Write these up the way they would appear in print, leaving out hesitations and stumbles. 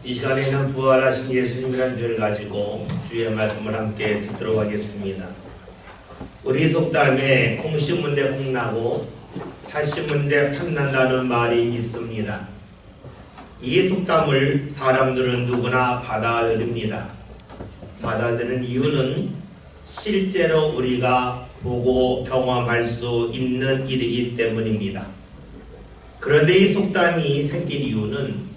이 시간에는 부활하신 예수님이라는 주를 가지고 주의 말씀을 함께 듣도록 하겠습니다. 우리 속담에 콩 심은 데 콩나고 팥 심은 데 팥난다는 말이 있습니다. 이 속담을 사람들은 누구나 받아들입니다. 받아들이는 이유는 실제로 우리가 보고 경험할 수 있는 일이기 때문입니다. 그런데 이 속담이 생긴 이유는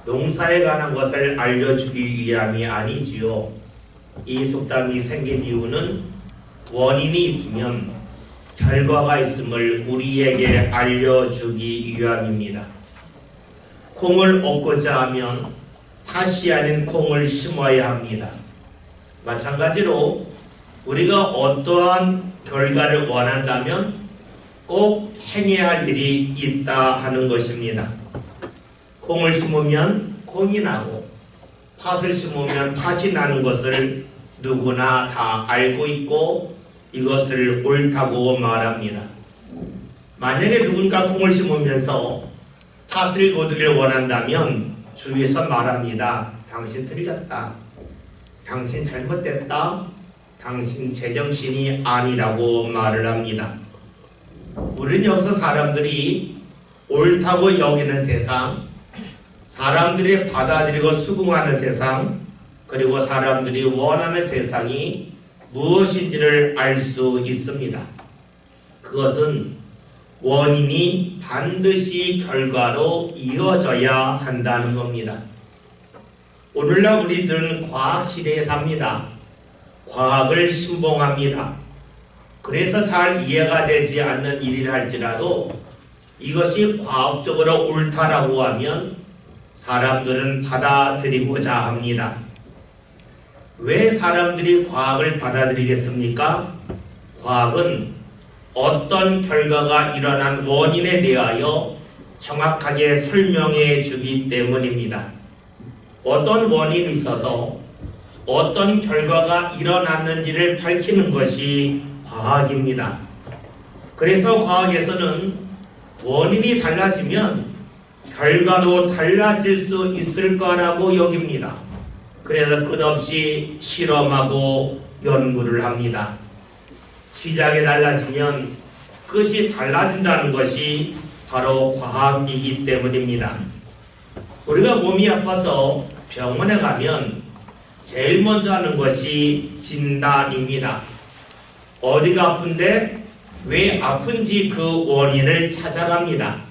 농사에 관한 것을 알려주기 위함이 아니지요. 이 속담이 생긴 이유는 원인이 있으면 결과가 있음을 우리에게 알려주기 위함입니다. 콩을 얻고자 하면 팥이 아닌 콩을 심어야 합니다. 마찬가지로 우리가 어떠한 결과를 원한다면 꼭 행해야 할 일이 있다 하는 것입니다. 콩을 심으면 콩이 나고 팥을 심으면 팥이 나는 것을 누구나 다 알고 있고 이것을 옳다고 말합니다. 만약에 누군가 콩을 심으면서 팥을 거두길 원한다면 주위에서 말합니다. 당신 틀렸다. 당신 잘못됐다. 당신 제정신이 아니라고 말을 합니다. 우리는 여기서 사람들이 옳다고 여기는 세상, 사람들이 받아들이고 수긍하는 세상, 그리고 사람들이 원하는 세상이 무엇인지를 알 수 있습니다. 그것은 원인이 반드시 결과로 이어져야 한다는 겁니다. 오늘날 우리들은 과학 시대에 삽니다. 과학을 신봉합니다. 그래서 잘 이해가 되지 않는 일이라 할지라도 이것이 과학적으로 옳다라고 하면 사람들은 받아들이고자 합니다. 왜 사람들이 과학을 받아들이겠습니까? 과학은 어떤 결과가 일어난 원인에 대하여 정확하게 설명해 주기 때문입니다. 어떤 원인이 있어서 어떤 결과가 일어났는지를 밝히는 것이 과학입니다. 그래서 과학에서는 원인이 달라지면 결과도 달라질 수 있을 거라고 여깁니다. 그래서 끝없이 실험하고 연구를 합니다. 시작이 달라지면 끝이 달라진다는 것이 바로 과학이기 때문입니다. 우리가 몸이 아파서 병원에 가면 제일 먼저 하는 것이 진단입니다. 어디가 아픈데 왜 아픈지 그 원인을 찾아갑니다.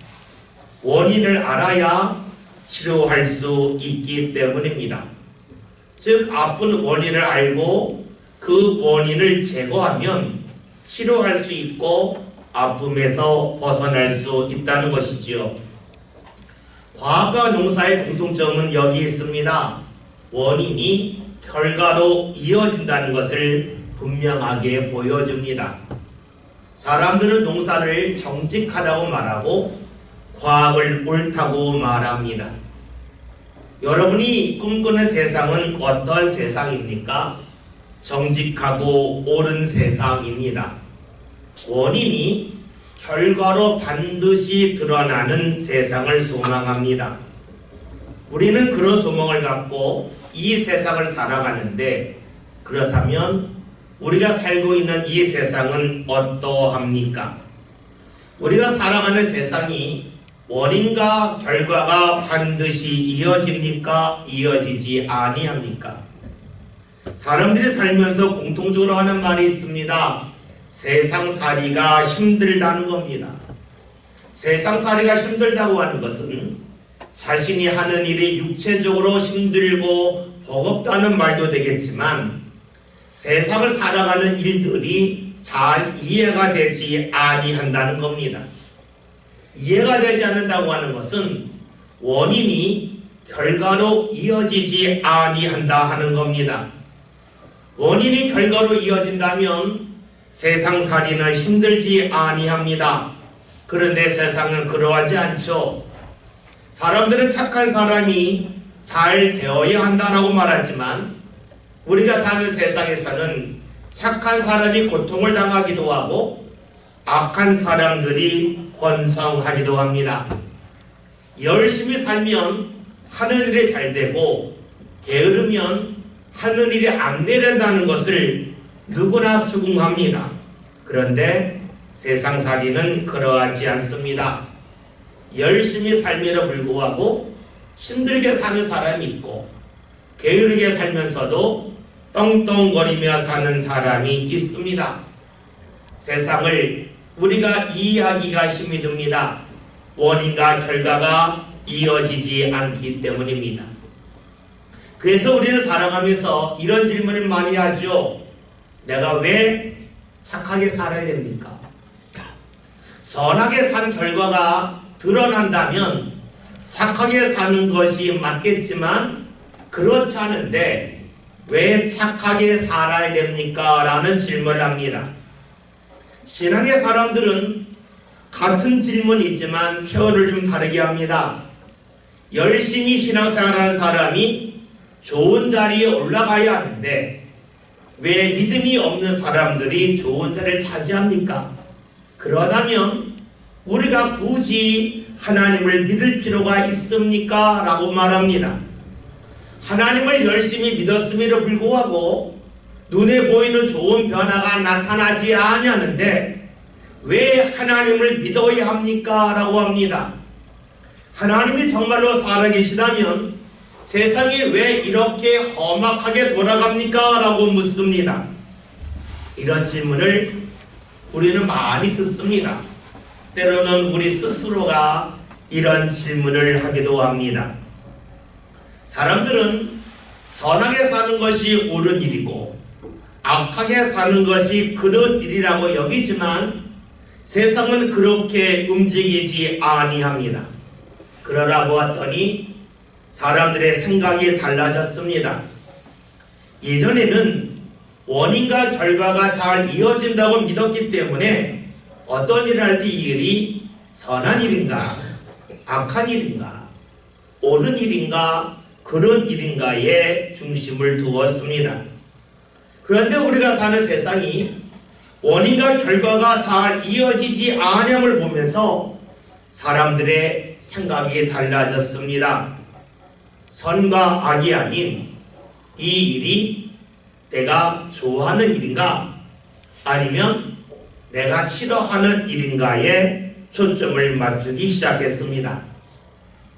원인을 알아야 치료할 수 있기 때문입니다. 즉 아픈 원인을 알고 그 원인을 제거하면 치료할 수 있고 아픔에서 벗어날 수 있다는 것이지요. 과학과 농사의 공통점은 여기 있습니다. 원인이 결과로 이어진다는 것을 분명하게 보여줍니다. 사람들은 농사를 정직하다고 말하고 과학을 옳다고 말합니다. 여러분이 꿈꾸는 세상은 어떤 세상입니까? 정직하고 옳은 세상입니다. 원인이 결과로 반드시 드러나는 세상을 소망합니다. 우리는 그런 소망을 갖고 이 세상을 살아가는데, 그렇다면 우리가 살고 있는 이 세상은 어떠합니까? 우리가 살아가는 세상이 원인과 결과가 반드시 이어집니까? 이어지지 아니합니까? 사람들이 살면서 공통적으로 하는 말이 있습니다. 세상살이가 힘들다는 겁니다. 세상살이가 힘들다고 하는 것은 자신이 하는 일이 육체적으로 힘들고 버겁다는 말도 되겠지만 세상을 살아가는 일들이 잘 이해가 되지 아니한다는 겁니다. 이해가 되지 않는다고 하는 것은 원인이 결과로 이어지지 아니한다 하는 겁니다. 원인이 결과로 이어진다면 세상살이는 힘들지 아니합니다. 그런데 세상은 그러하지 않죠. 사람들은 착한 사람이 잘 되어야 한다라고 말하지만 우리가 사는 세상에서는 착한 사람이 고통을 당하기도 하고 악한 사람들이 번성하기도 합니다. 열심히 살면 하늘일에 잘 되고 게으르면 하늘일에 안 내린다는 것을 누구나 수긍합니다. 그런데 세상살이는 그러하지 않습니다. 열심히 살면서 불구하고 힘들게 사는 사람이 있고 게으르게 살면서도 떵떵거리며 사는 사람이 있습니다. 세상을 우리가 이해하기가 힘이 듭니다. 원인과 결과가 이어지지 않기 때문입니다. 그래서 우리는 살아가면서 이런 질문을 많이 하죠. 내가 왜 착하게 살아야 됩니까? 선하게 산 결과가 드러난다면 착하게 사는 것이 맞겠지만 그렇지 않은데 왜 착하게 살아야 됩니까? 라는 질문을 합니다. 신앙의 사람들은 같은 질문이지만 표현을 좀 다르게 합니다. 열심히 신앙생활하는 사람이 좋은 자리에 올라가야 하는데 왜 믿음이 없는 사람들이 좋은 자리를 차지합니까? 그러다면 우리가 굳이 하나님을 믿을 필요가 있습니까? 라고 말합니다. 하나님을 열심히 믿었음에도 불구하고 눈에 보이는 좋은 변화가 나타나지 아니하는데 왜 하나님을 믿어야 합니까? 라고 합니다. 하나님이 정말로 살아계시다면 세상이 왜 이렇게 험악하게 돌아갑니까? 라고 묻습니다. 이런 질문을 우리는 많이 듣습니다. 때로는 우리 스스로가 이런 질문을 하기도 합니다. 사람들은 선하게 사는 것이 옳은 일이고 악하게 사는 것이 그런 일이라고 여기지만 세상은 그렇게 움직이지 아니합니다. 그러나 보았더니 사람들의 생각이 달라졌습니다. 예전에는 원인과 결과가 잘 이어진다고 믿었기 때문에 어떤 일을 할 때 이 일이 선한 일인가 악한 일인가 옳은 일인가 그런 일인가에 중심을 두었습니다. 그런데 우리가 사는 세상이 원인과 결과가 잘 이어지지 않음을 보면서 사람들의 생각이 달라졌습니다. 선과 악이 아닌 이 일이 내가 좋아하는 일인가 아니면 내가 싫어하는 일인가에 초점을 맞추기 시작했습니다.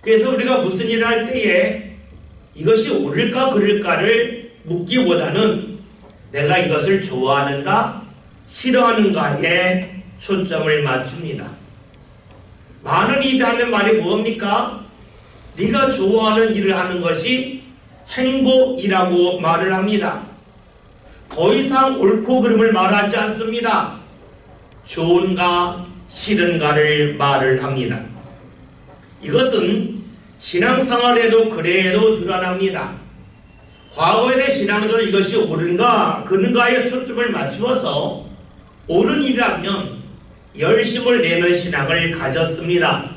그래서 우리가 무슨 일을 할 때에 이것이 옳을까 그럴까를 묻기보다는 내가 이것을 좋아하는가 싫어하는가에 초점을 맞춥니다. 많은 이들이 하는 말이 뭡니까? 네가 좋아하는 일을 하는 것이 행복이라고 말을 합니다. 더 이상 옳고 그름을 말하지 않습니다. 좋은가 싫은가를 말을 합니다. 이것은 신앙생활에도 그래도 드러납니다. 과거의 신앙적으로 이것이 옳은가 그른가에 초점을 맞추어서 옳은 일이라면 열심을 내는 신앙을 가졌습니다.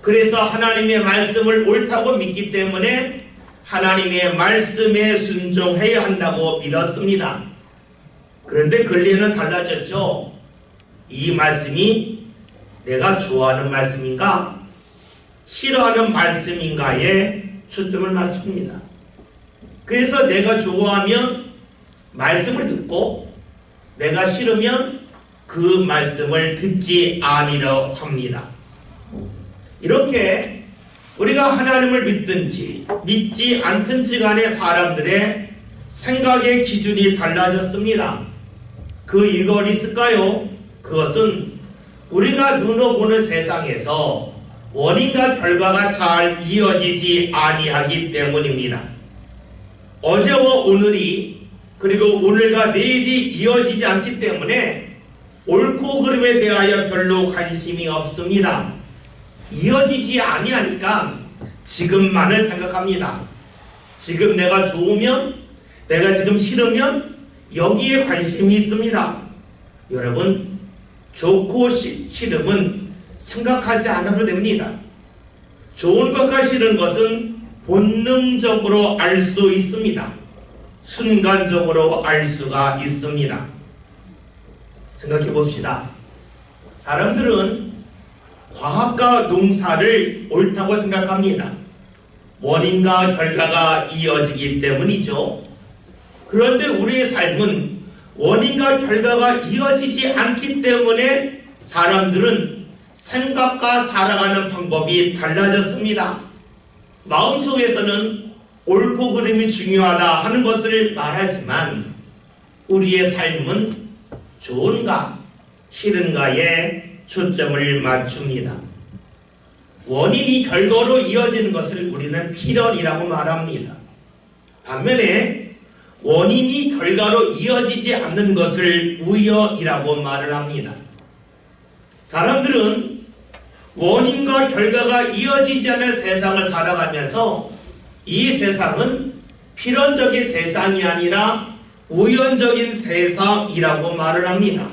그래서 하나님의 말씀을 옳다고 믿기 때문에 하나님의 말씀에 순종해야 한다고 믿었습니다. 그런데 근래는 달라졌죠. 이 말씀이 내가 좋아하는 말씀인가 싫어하는 말씀인가에 초점을 맞춥니다. 그래서 내가 좋아하면 말씀을 듣고 내가 싫으면 그 말씀을 듣지 아니려 합니다. 이렇게 우리가 하나님을 믿든지 믿지 않든지 간에 사람들의 생각의 기준이 달라졌습니다. 그 이유가 있을까요? 그것은 우리가 눈으로 보는 세상에서 원인과 결과가 잘 이어지지 아니하기 때문입니다. 어제와 오늘이 그리고 오늘과 내일이 이어지지 않기 때문에 옳고 그름에 대하여 별로 관심이 없습니다. 이어지지 아니하니까 지금만을 생각합니다. 지금 내가 좋으면 내가 지금 싫으면 여기에 관심이 있습니다. 여러분 좋고 싫음은 생각하지 않아도 됩니다. 좋은 것과 싫은 것은 본능적으로 알 수 있습니다. 순간적으로 알 수가 있습니다. 생각해 봅시다. 사람들은 과학과 농사를 옳다고 생각합니다. 원인과 결과가 이어지기 때문이죠. 그런데 우리의 삶은 원인과 결과가 이어지지 않기 때문에 사람들은 생각과 살아가는 방법이 달라졌습니다. 마음속에서는 옳고 그름이 중요하다 하는 것을 말하지만 우리의 삶은 좋은가 싫은가에 초점을 맞춥니다. 원인이 결과로 이어지는 것을 우리는 필연이라고 말합니다. 반면에 원인이 결과로 이어지지 않는 것을 우연이라고 말을 합니다. 사람들은 원인과 결과가 이어지지 않는 세상을 살아가면서 이 세상은 필연적인 세상이 아니라 우연적인 세상이라고 말을 합니다.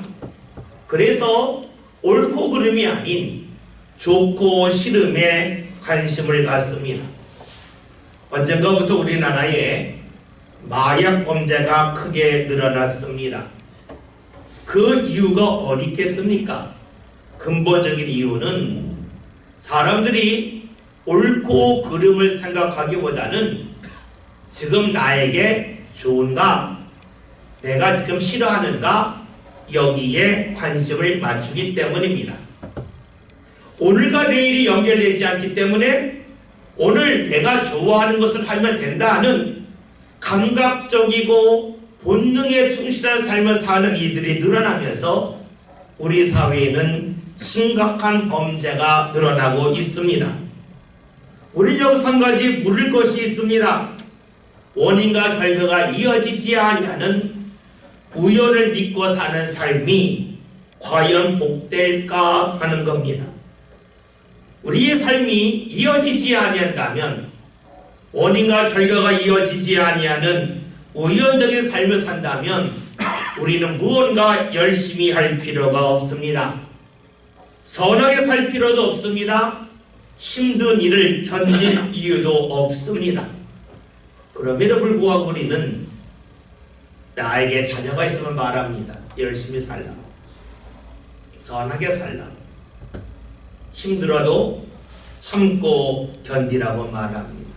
그래서 옳고 그름이 아닌 좋고 싫음에 관심을 갖습니다. 언젠가부터 우리나라에 마약 범죄가 크게 늘어났습니다. 그 이유가 어디 있겠습니까? 근본적인 이유는 사람들이 옳고 그름을 생각하기보다는 지금 나에게 좋은가, 내가 지금 싫어하는가, 여기에 관심을 맞추기 때문입니다. 오늘과 내일이 연결되지 않기 때문에 오늘 내가 좋아하는 것을 하면 된다는 감각적이고 본능에 충실한 삶을 사는 이들이 늘어나면서 우리 사회에는 심각한 범죄가 늘어나고 있습니다. 우리 여기서 한 가지 물을 것이 있습니다. 원인과 결과가 이어지지 아니하는 우연을 믿고 사는 삶이 과연 복될까 하는 겁니다. 우리의 삶이 이어지지 아니한다면, 원인과 결과가 이어지지 아니하는 우연적인 삶을 산다면 우리는 무언가 열심히 할 필요가 없습니다. 선하게 살 필요도 없습니다. 힘든 일을 견딜 이유도 없습니다. 그럼에도 불구하고 우리는 나에게 자녀가 있으면 말합니다. 열심히 살라, 선하게 살라, 힘들어도 참고 견디라고 말합니다.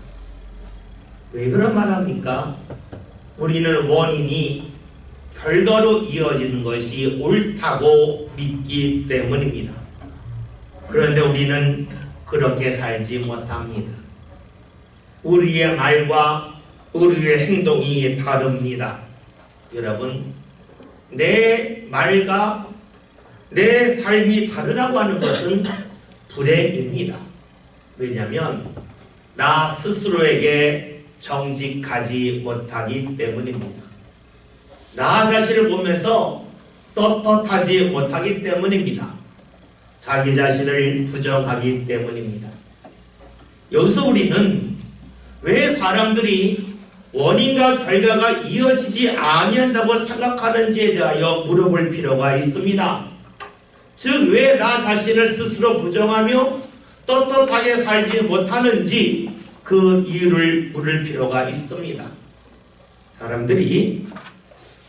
왜 그런 말합니까? 우리는 원인이 결과로 이어지는 것이 옳다고 믿기 때문입니다. 그런데 우리는 그렇게 살지 못합니다. 우리의 말과 우리의 행동이 다릅니다. 여러분, 내 말과 내 삶이 다르다고 하는 것은 불행입니다. 왜냐하면 나 스스로에게 정직하지 못하기 때문입니다. 나 자신을 보면서 떳떳하지 못하기 때문입니다. 자기 자신을 부정하기 때문입니다. 여기서 우리는 왜 사람들이 원인과 결과가 이어지지 아니한다고 생각하는지에 대하여 물어볼 필요가 있습니다. 즉, 왜 나 자신을 스스로 부정하며 떳떳하게 살지 못하는지 그 이유를 물을 필요가 있습니다. 사람들이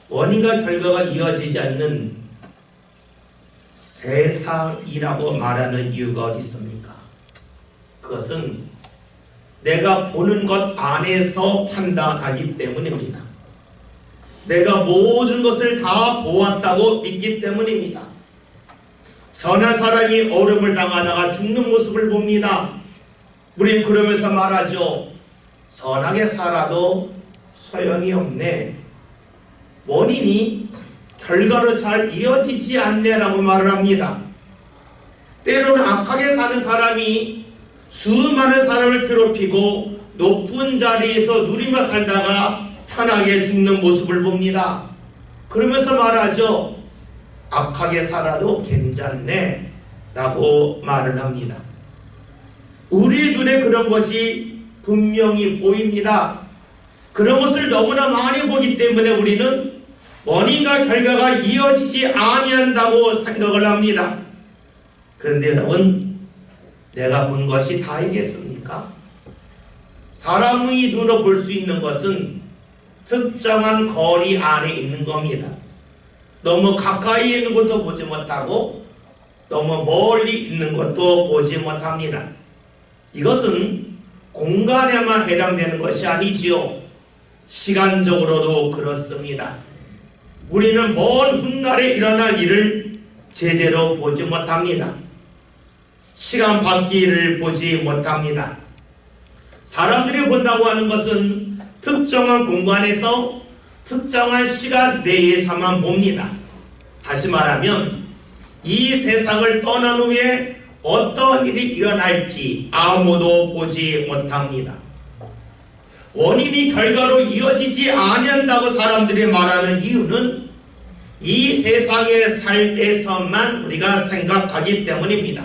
원인과 결과가 이어지지 않는 세상이라고 말하는 이유가 어디 있습니까? 그것은 내가 보는 것 안에서 판단하기 때문입니다. 내가 모든 것을 다 보았다고 믿기 때문입니다. 선한 사람이 어려움을 당하다가 죽는 모습을 봅니다. 우린 그러면서 말하죠. 선하게 살아도 소용이 없네. 원인이 결과로 잘 이어지지 않네라고 말을 합니다. 때로는 악하게 사는 사람이 수많은 사람을 괴롭히고 높은 자리에서 누리며 살다가 편하게 죽는 모습을 봅니다. 그러면서 말하죠. 악하게 살아도 괜찮네 라고 말을 합니다. 우리 눈에 그런 것이 분명히 보입니다. 그런 것을 너무나 많이 보기 때문에 우리는 원인과 결과가 이어지지 아니한다고 생각을 합니다. 그런데 여러분, 내가 본 것이 다이겠습니까? 사람의 눈으로 볼 수 있는 것은 특정한 거리 안에 있는 겁니다. 너무 가까이 있는 것도 보지 못하고 너무 멀리 있는 것도 보지 못합니다. 이것은 공간에만 해당되는 것이 아니지요. 시간적으로도 그렇습니다. 우리는 먼 훗날에 일어날 일을 제대로 보지 못합니다. 시간 바뀌기를 보지 못합니다. 사람들이 본다고 하는 것은 특정한 공간에서 특정한 시간 내에서만 봅니다. 다시 말하면 이 세상을 떠난 후에 어떤 일이 일어날지 아무도 보지 못합니다. 원인이 결과로 이어지지 아니한다고 사람들이 말하는 이유는 이 세상의 삶에서만 우리가 생각하기 때문입니다.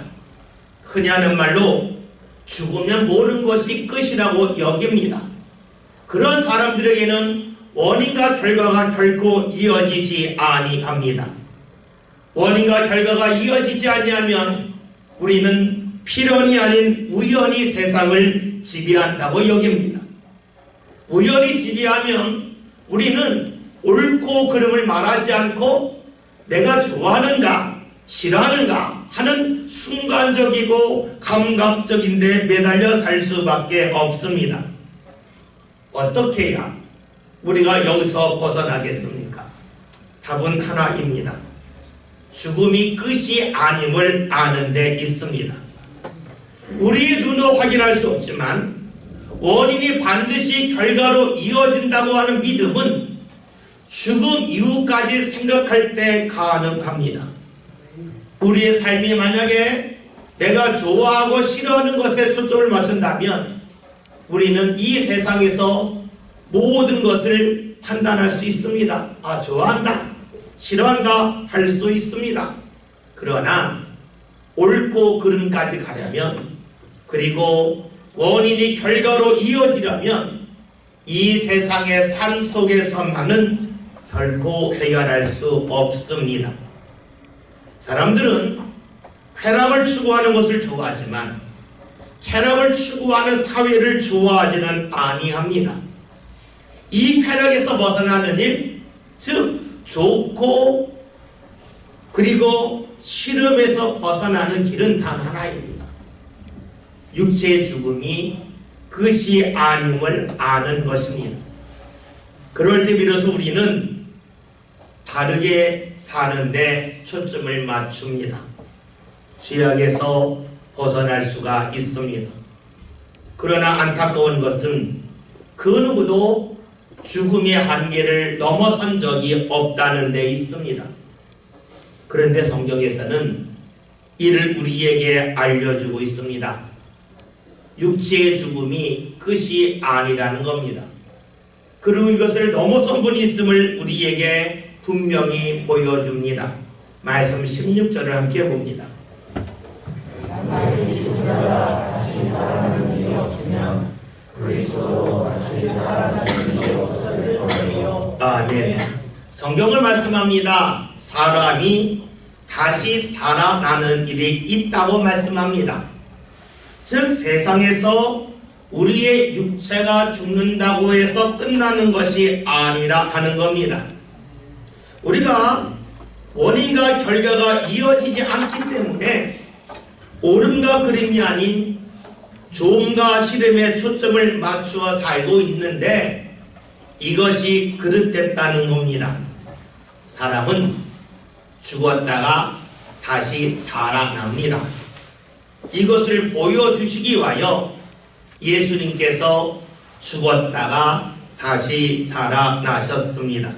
흔히 하는 말로 죽으면 모든 것이 끝이라고 여깁니다. 그런 사람들에게는 원인과 결과가 결코 이어지지 아니합니다. 원인과 결과가 이어지지 아니하면 우리는 필연이 아닌 우연히 세상을 지배한다고 여깁니다. 우연히 지배하면 우리는 옳고 그름을 말하지 않고 내가 좋아하는가 싫어하는가 하는 순간적이고 감각적인 데 매달려 살 수밖에 없습니다. 어떻게 해야 우리가 여기서 벗어나겠습니까? 답은 하나입니다. 죽음이 끝이 아님을 아는 데 있습니다. 우리의 눈으로 확인할 수 없지만 원인이 반드시 결과로 이어진다고 하는 믿음은 죽음 이후까지 생각할 때 가능합니다. 우리의 삶이 만약에 내가 좋아하고 싫어하는 것에 초점을 맞춘다면 우리는 이 세상에서 모든 것을 판단할 수 있습니다. 아, 좋아한다, 싫어한다 할 수 있습니다. 그러나 옳고 그름까지 가려면, 그리고 원인이 결과로 이어지려면 이 세상의 삶 속에서만은 결코 해결할 수 없습니다. 사람들은 쾌락을 추구하는 것을 좋아하지만 쾌락을 추구하는 사회를 좋아하지는 아니합니다. 이 쾌락에서 벗어나는 일, 즉 좋고 그리고 싫음에서 벗어나는 길은 단 하나입니다. 육체의 죽음이 그것이 아님을 아는 것입니다. 그럴 때 비로소 우리는 다르게 사는데 초점을 맞춥니다. 죄악에서 벗어날 수가 있습니다. 그러나 안타까운 것은 그 누구도 죽음의 한계를 넘어선 적이 없다는 데 있습니다. 그런데 성경에서는 이를 우리에게 알려주고 있습니다. 육체의 죽음이 끝이 아니라는 겁니다. 그리고 이것을 넘어선 분이 있음을 우리에게 분명히 보여줍니다. 말씀 16절을 함께 봅니다. 아멘. 성경을 말씀합니다. 사람이 다시 살아나는 일이 있다고 말씀합니다. 즉 세상에서 우리의 육체가 죽는다고 해서 끝나는 것이 아니라 하는 겁니다. 우리가 원인과 결과가 이어지지 않기 때문에 옳음과 그름이 아닌 좋음과 싫음에 초점을 맞추어 살고 있는데 이것이 그릇됐다는 겁니다. 사람은 죽었다가 다시 살아납니다. 이것을 보여주시기 위하여 예수님께서 죽었다가 다시 살아나셨습니다.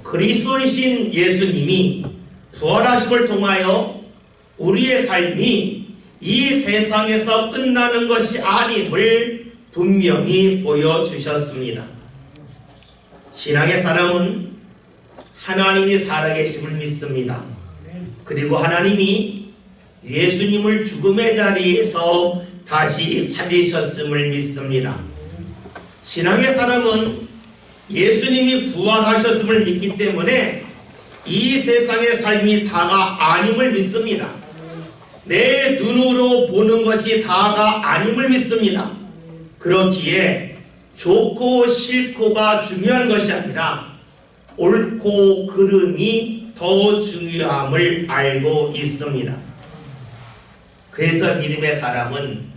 그리스도이신 예수님이 부활하심을 통하여 우리의 삶이 이 세상에서 끝나는 것이 아님을 분명히 보여주셨습니다. 신앙의 사람은 하나님이 살아계심을 믿습니다. 그리고 하나님이 예수님을 죽음의 자리에서 다시 살리셨음을 믿습니다. 신앙의 사람은 예수님이 부활하셨음을 믿기 때문에 이 세상의 삶이 다가 아님을 믿습니다. 내 눈으로 보는 것이 다가 아님을 믿습니다. 그렇기에 좋고 싫고가 중요한 것이 아니라 옳고 그름이 더 중요함을 알고 있습니다. 그래서 믿음의 사람은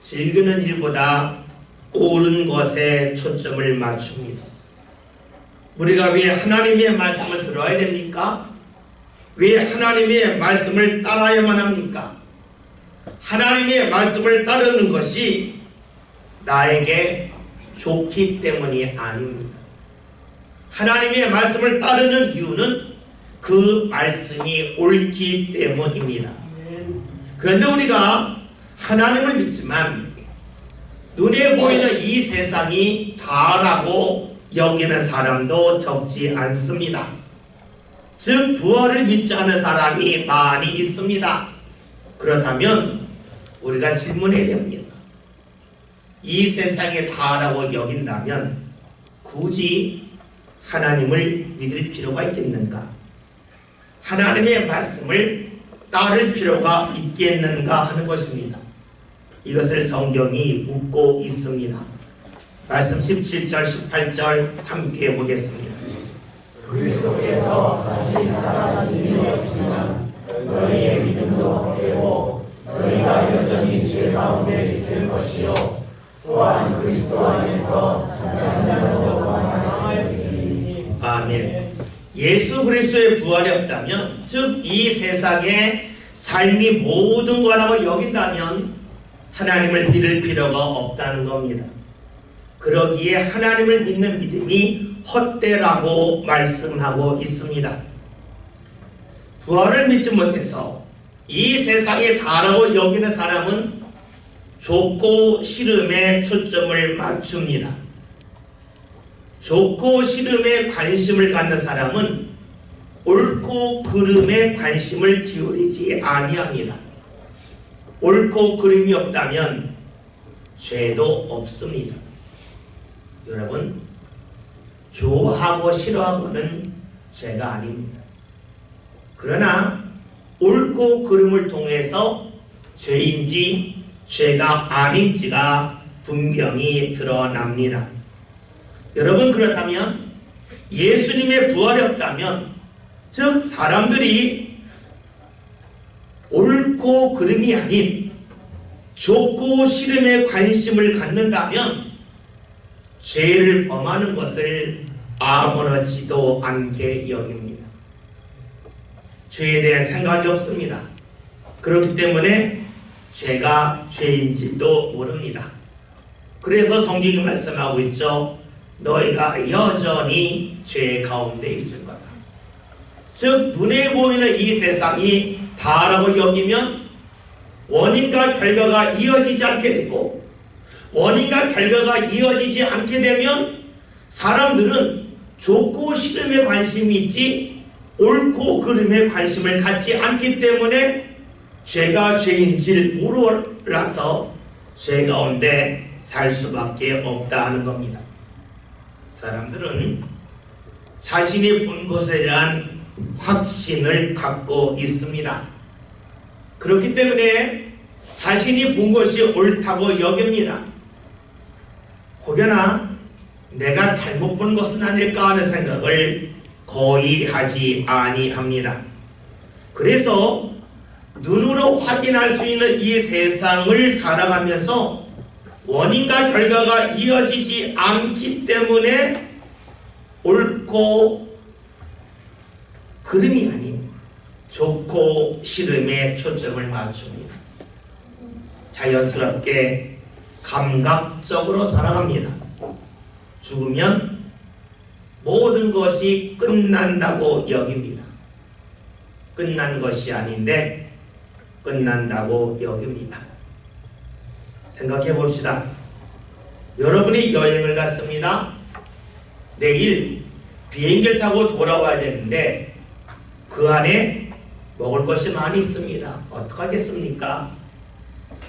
즐기는 일보다 옳은 것에 초점을 맞춥니다. 우리가 왜 하나님의 말씀을 들어야 됩니까? 왜 하나님의 말씀을 따라야만 합니까? 하나님의 말씀을 따르는 것이 나에게 좋기 때문이 아닙니다. 하나님의 말씀을 따르는 이유는 그 말씀이 옳기 때문입니다. 그런데 우리가 하나님을 믿지만 눈에 보이는 이 세상이 다라고 여기는 사람도 적지 않습니다. 즉 부활을 믿지 않는 사람이 많이 있습니다. 그렇다면 우리가 질문해야 됩니다. 이 세상이 다라고 여긴다면 굳이 하나님을 믿을 필요가 있겠는가? 하나님의 말씀을 따를 필요가 있겠는가 하는 것입니다. 이것을 성경이 묻고 있습니다. 말씀 17절 18절 함께 보겠습니다. 그리스도께서 다시 살아나심이 없으면 너희의 믿음도 되고 너희가 여전히 죄 가운데 있을 것이요 또한 그리스도 안에서 잠잠한 것과 마찬가지니. 아멘. 예수 그리스도의 부활이 없다면, 즉 이 세상의 삶이 모든 거라고 여긴다면 하나님을 믿을 필요가 없다는 겁니다. 그러기에 하나님을 믿는 믿음이 헛되라고 말씀하고 있습니다. 부활을 믿지 못해서 이 세상에 다라고 여기는 사람은 좋고 싫음에 초점을 맞춥니다. 좋고 싫음에 관심을 갖는 사람은 옳고 그름에 관심을 기울이지 아니합니다. 옳고 그름이 없다면 죄도 없습니다. 여러분, 좋아하고 싫어하고는 죄가 아닙니다. 그러나 옳고 그름을 통해서 죄인지 죄가 아닌지가 분명히 드러납니다. 여러분, 그렇다면 예수님의 부활이 없다면, 즉 사람들이 옳고 그름이 아닌 좋고 싫음에 관심을 갖는다면 죄를 범하는 것을 아무렇지도 않게 여깁니다. 죄에 대한 생각이 없습니다. 그렇기 때문에 죄가 죄인지도 모릅니다. 그래서 성경이 말씀하고 있죠. 너희가 여전히 죄 가운데 있을 거다. 즉 눈에 보이는 이 세상이 다라고 여기면 원인과 결과가 이어지지 않게 되고, 원인과 결과가 이어지지 않게 되면 사람들은 좋고 싫음에 관심이 있지 옳고 그름에 관심을 갖지 않기 때문에 죄가 죄인지를 몰라서 죄 가운데 살 수밖에 없다 하는 겁니다. 사람들은 자신이 본 것에 대한 확신을 갖고 있습니다. 그렇기 때문에 자신이 본 것이 옳다고 여깁니다. 혹여나 내가 잘못 본 것은 아닐까 하는 생각을 거의 하지 아니합니다. 그래서 눈으로 확인할 수 있는 이 세상을 살아가면서 원인과 결과가 이어지지 않기 때문에 옳고 그름이 아닌 좋고 싫음에 초점을 맞춥니다. 자연스럽게 감각적으로 살아갑니다. 죽으면 모든 것이 끝난다고 여깁니다. 끝난 것이 아닌데 끝난다고 여깁니다. 생각해 봅시다. 여러분이 여행을 갔습니다. 내일 비행기를 타고 돌아와야 되는데 그 안에 먹을 것이 많이 있습니다. 어떡하겠습니까?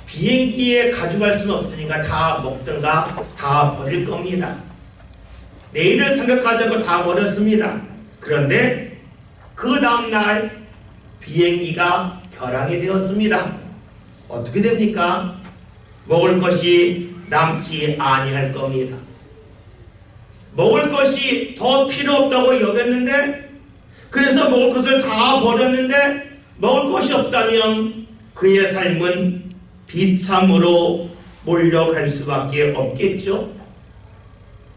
비행기에 가져갈 수는 없으니까 다 먹든가 다 버릴 겁니다. 내일을 생각하자고 다 버렸습니다. 그런데 그 다음날 비행기가 결항이 되었습니다. 어떻게 됩니까? 먹을 것이 남지 아니할 겁니다. 먹을 것이 더 필요 없다고 여겼는데, 그래서 먹을 것을 다 버렸는데 먹을 것이 없다면 그의 삶은 비참으로 몰려갈 수밖에 없겠죠.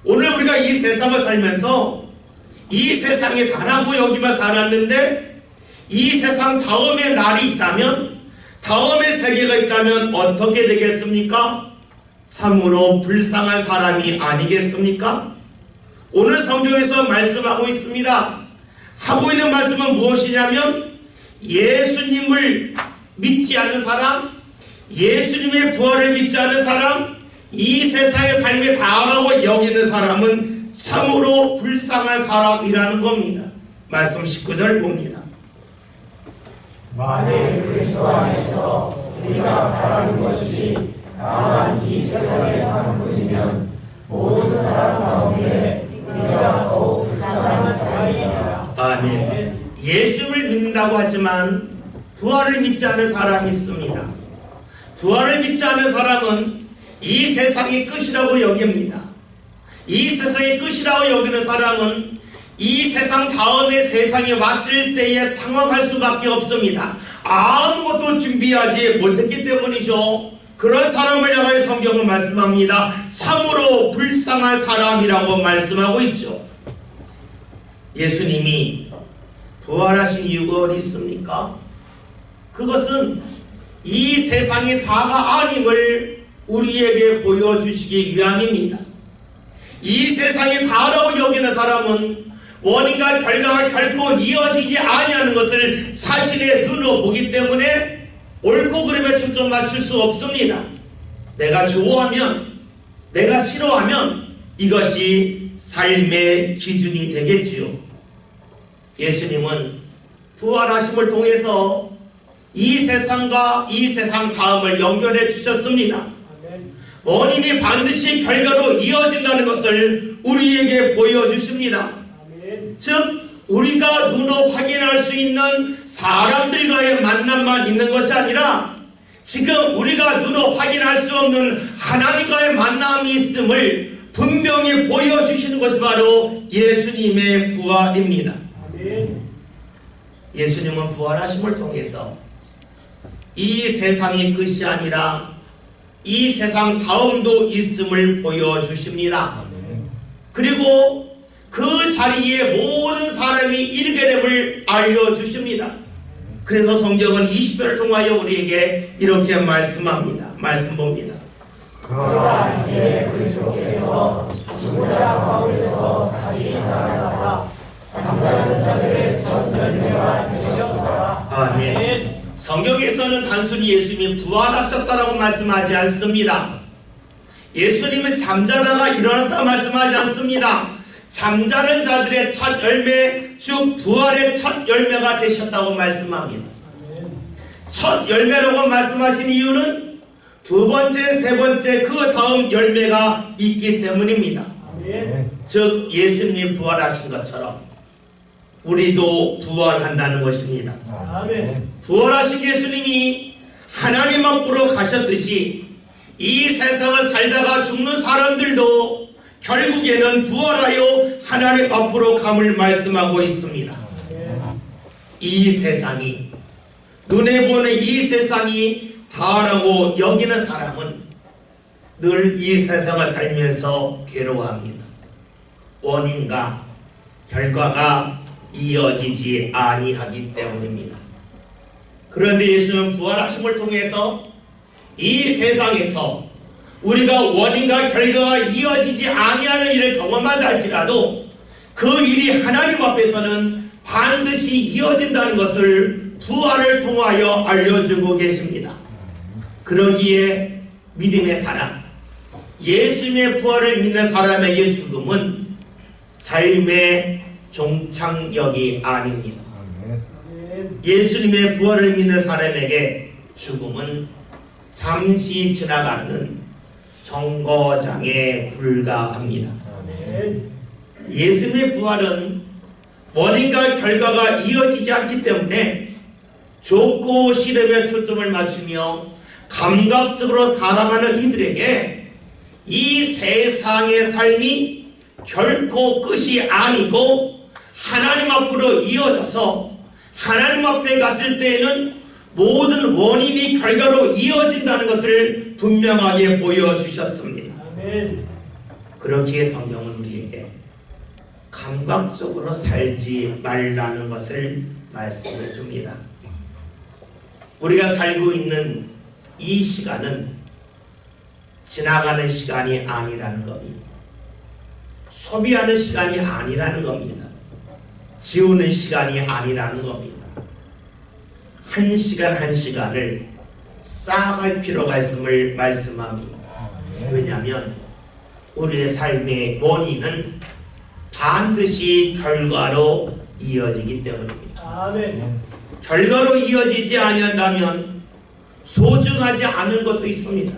오늘 우리가 이 세상을 살면서 이 세상에 가라고 여기만 살았는데 이 세상 다음의 날이 있다면, 다음의 세계가 있다면 어떻게 되겠습니까? 참으로 불쌍한 사람이 아니겠습니까? 오늘 성경에서 말씀하고 있습니다. 하고 있는 말씀은 무엇이냐면, 예수님을 믿지 않는 사람, 예수님의 부활을 믿지 않는 사람, 이 세상의 삶에 다하라고 여기는 사람은 참으로 불쌍한 사람이라는 겁니다. 말씀 19절 봅니다. 만일 그리스도 안에서 우리가 바라는 것이 다만 이 세상의 삶뿐이면 모든 사람 가운데 우리가 더욱 불쌍한 사람이다. 아멘. 예수를 믿는다고 하지만 부활을 믿지 않는 사람이 있습니다. 부활을 믿지 않는 사람은 이 세상이 끝이라고 여깁니다. 이 세상이 끝이라고 여기는 사람은 이 세상 다음에 세상이 왔을 때에 당황할 수밖에 없습니다. 아무것도 준비하지 못했기 때문이죠. 그런 사람을 향하여 성경은 말씀합니다. 참으로 불쌍한 사람이라고 말씀하고 있죠. 예수님이 부활하신 이유가 어디 있습니까? 그것은 이 세상이 다가 아님을 우리에게 보여주시기 위함입니다. 이 세상이 다라고 여기는 사람은 원인과 결과가 결코 이어지지 아니하는 것을 자신의 눈으로 보기 때문에 옳고 그름에 초점 맞출 수 없습니다. 내가 좋아하면, 내가 싫어하면 이것이 삶의 기준이 되겠지요. 예수님은 부활하심을 통해서 이 세상과 이 세상 다음을 연결해 주셨습니다. 원인이 반드시 결과로 이어진다는 것을 우리에게 보여주십니다. 즉 우리가 눈으로 확인할 수 있는 사람들과의 만남만 있는 것이 아니라 지금 우리가 눈으로 확인할 수 없는 하나님과의 만남이 있음을 분명히 보여주시는 것이 바로 예수님의 부활입니다. 예수님은 부활하심을 통해서 이 세상이 끝이 아니라 이 세상 다음도 있음을 보여주십니다. 그리고 그 자리에 모든 사람이 이르게 됨을 알려주십니다. 그래서 성경은 20절을 통하여 우리에게 이렇게 말씀합니다. 말씀 봅니다. 그러나 이제 그리스도께서 죽은 자 가운데서 다시 살아나사 잠자는 자들의 첫 열매가 되셨도다. 아멘. 성경에서는 단순히 예수님이 부활하셨다라고 말씀하지 않습니다. 예수님은 잠자다가 일어났다 말씀하지 않습니다. 잠자는 자들의 첫 열매, 즉 부활의 첫 열매가 되셨다고 말씀합니다. 첫 열매라고 말씀하신 이유는 두 번째, 세 번째 그 다음 열매가 있기 때문입니다. 즉 예수님이 부활하신 것처럼 우리도 부활한다는 것입니다. 부활하신 예수님이 하나님 앞으로 가셨듯이 이 세상을 살다가 죽는 사람들도 결국에는 부활하여 하나님 앞으로 감을 말씀하고 있습니다. 이 세상이, 눈에 보는 이 세상이 다라고 여기는 사람은 늘 이 세상을 살면서 괴로워합니다. 원인과 결과가 이어지지 아니하기 때문입니다. 그런데 예수는 부활하심을 통해서 이 세상에서 우리가 원인과 결과가 이어지지 아니하는 일을 경험한다 할지라도 그 일이 하나님 앞에서는 반드시 이어진다는 것을 부활을 통하여 알려주고 계십니다. 그러기에 믿음의 사람, 예수님의 부활을 믿는 사람에게 죽음은 삶의 종착역이 아닙니다. 예수님의 부활을 믿는 사람에게 죽음은 잠시 지나가는 정거장에 불과합니다. 예수님의 부활은 원인과 결과가 이어지지 않기 때문에 좋고 싫음에 초점을 맞추며 감각적으로 살아가는 이들에게 이 세상의 삶이 결코 끝이 아니고 하나님 앞으로 이어져서 하나님 앞에 갔을 때에는 모든 원인이 결과로 이어진다는 것을 분명하게 보여주셨습니다. 아멘. 그렇기에 성경은 우리에게 감각적으로 살지 말라는 것을 말씀해 줍니다. 우리가 살고 있는 이 시간은 지나가는 시간이 아니라는 겁니다. 소비하는 시간이 아니라는 겁니다. 지우는 시간이 아니라는 겁니다. 한 시간 한 시간을 쌓아갈 필요가 있음을 말씀합니다. 왜냐하면 우리의 삶의 원인은 반드시 결과로 이어지기 때문입니다. 아멘. 결과로 이어지지 아니한다면 소중하지 않은 것도 있습니다.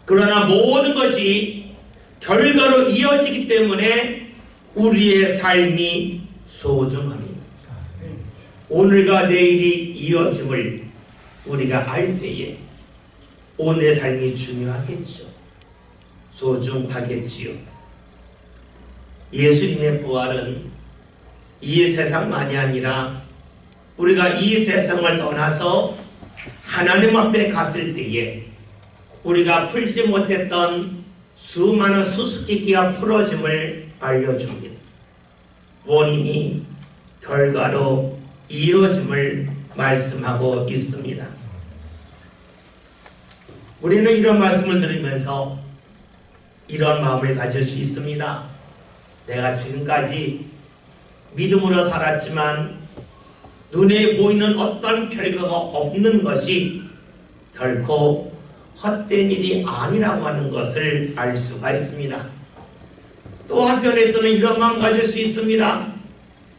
그러나 모든 것이 결과로 이어지기 때문에 우리의 삶이 소중합니다. 오늘과 내일이 이어짐을 우리가 알 때에 오늘의 삶이 중요하겠죠. 소중하겠지요. 예수님의 부활은 이 세상만이 아니라 우리가 이 세상을 떠나서 하나님 앞에 갔을 때에 우리가 풀지 못했던 수많은 수수께끼가 풀어짐을 알려줍니다. 원인이 결과로 이어짐을 말씀하고 있습니다. 우리는 이런 말씀을 들으면서 이런 마음을 가질 수 있습니다. 내가 지금까지 믿음으로 살았지만 눈에 보이는 어떤 결과가 없는 것이 결코 헛된 일이 아니라고 하는 것을 알 수가 있습니다. 또 한편에서는 이런 마음 가질 수 있습니다.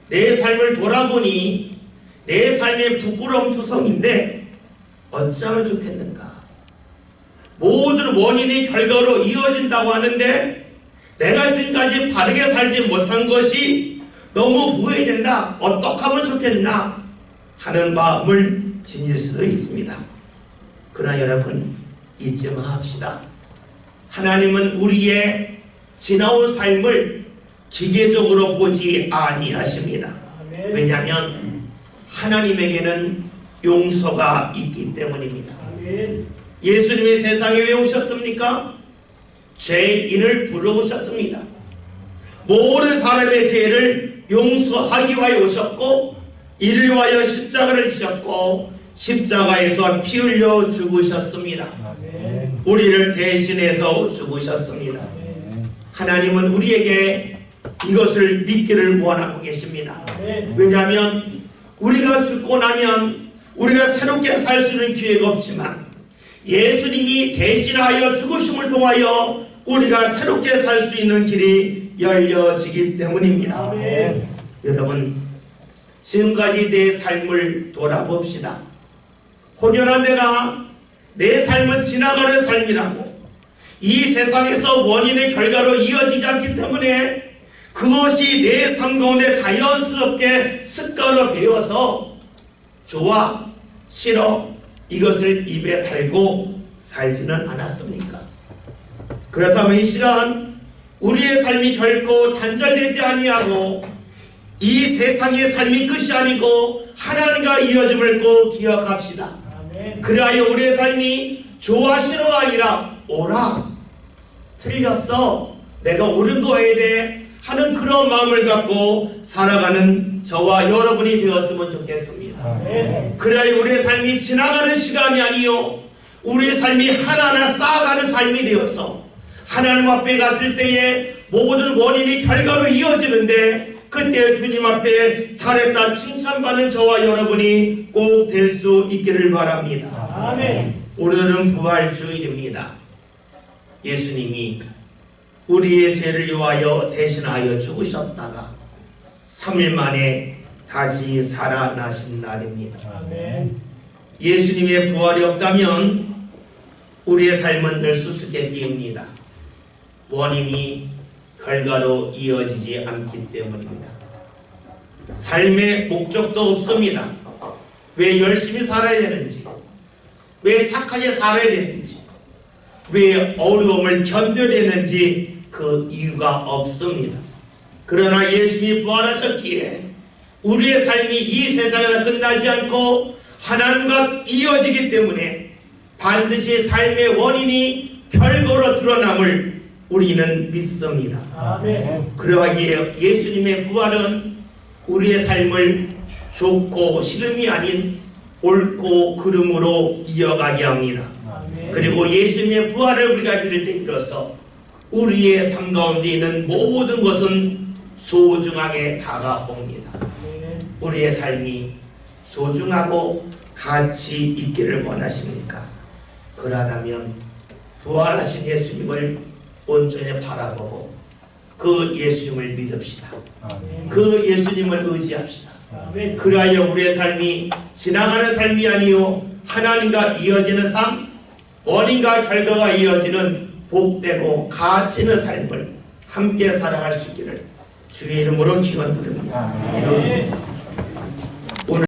내 삶을 돌아보니 내 삶의 부끄러움 투성인데 어찌하면 좋겠는가. 모든 원인이 결과로 이어진다고 하는데 내가 지금까지 바르게 살지 못한 것이 너무 후회된다. 어떻게 하면 좋겠나 하는 마음을 지닐 수도 있습니다. 그러나 여러분 잊지 마합시다. 하나님은 우리의 지나온 삶을 기계적으로 보지 아니하십니다. 왜냐하면 하나님에게는 용서가 있기 때문입니다. 예수님이 세상에 왜 오셨습니까? 죄인을 부르셨습니다. 모든 사람의 죄를 용서하기 위하여 오셨고 이를 위하여 십자가를 지셨고 십자가에서 피 흘려 죽으셨습니다. 우리를 대신해서 죽으셨습니다. 하나님은 우리에게 이것을 믿기를 원하고 계십니다. 왜냐하면 우리가 죽고 나면 우리가 새롭게 살 수 있는 기회가 없지만 예수님이 대신하여 죽으심을 통하여 우리가 새롭게 살 수 있는 길이 열려지기 때문입니다. 아멘. 여러분 지금까지 내 삶을 돌아봅시다. 혼연한 내 삶은 지나가는 삶이라고 이 세상에서 원인의 결과로 이어지지 않기 때문에 그것이 내 삶 가운데 자연스럽게 습관으로 배워서 좋아 싫어 이것을 입에 달고 살지는 않았습니까? 그렇다면 이 시간 우리의 삶이 결코 단절되지 아니하고 이 세상의 삶이 끝이 아니고 하나님과 이어짐을 꼭 기억합시다. 그리하여 우리의 삶이 좋아 싫어가 아니라 오라 틀렸어 내가 옳은 거에 대해 하는 그런 마음을 갖고 살아가는 저와 여러분이 되었으면 좋겠습니다. 그래야 우리의 삶이 지나가는 시간이 아니요 우리의 삶이 하나하나 쌓아가는 삶이 되어서 하나님 앞에 갔을 때에 모든 원인이 결과로 이어지는데 그때 주님 앞에 잘했다 칭찬받는 저와 여러분이 꼭 될 수 있기를 바랍니다. 아멘. 오늘은 부활주일입니다. 예수님이 우리의 죄를 위하여 대신하여 죽으셨다가 3일 만에 다시 살아나신 날입니다. 아멘. 예수님의 부활이 없다면 우리의 삶은 늘 수수께끼입니다. 원인이 결과로 이어지지 않기 때문입니다. 삶의 목적도 없습니다. 왜 열심히 살아야 되는지, 왜 착하게 살아야 되는지, 왜 어려움을 견뎌야 되는지 그 이유가 없습니다. 그러나 예수님이 부활하셨기에 우리의 삶이 이 세상에서 끝나지 않고 하나님과 이어지기 때문에 반드시 삶의 원인이 결과로 드러남을 우리는 믿습니다. 아멘. 그러하기에 예수님의 부활은 우리의 삶을 좋고 싫음이 아닌 옳고 그름으로 이어가게 합니다. 아멘. 그리고 예수님의 부활을 우리가 믿을 때 비로소 우리의 삶 가운데 있는 모든 것은 소중하게 다가옵니다. 아멘. 우리의 삶이 소중하고 가치 있기를 원하십니까? 그러하다면 부활하신 예수님을 온전히 바라보고 그 예수님을 믿읍시다. 아멘. 그 예수님을 의지합시다. 아멘. 그리하여 우리의 삶이 지나가는 삶이 아니요 하나님과 이어지는 삶, 원인과 결과가 이어지는 복되고 가치 있는 삶을 함께 살아갈 수 있기를 주의 이름으로 기원드립니다. 아멘.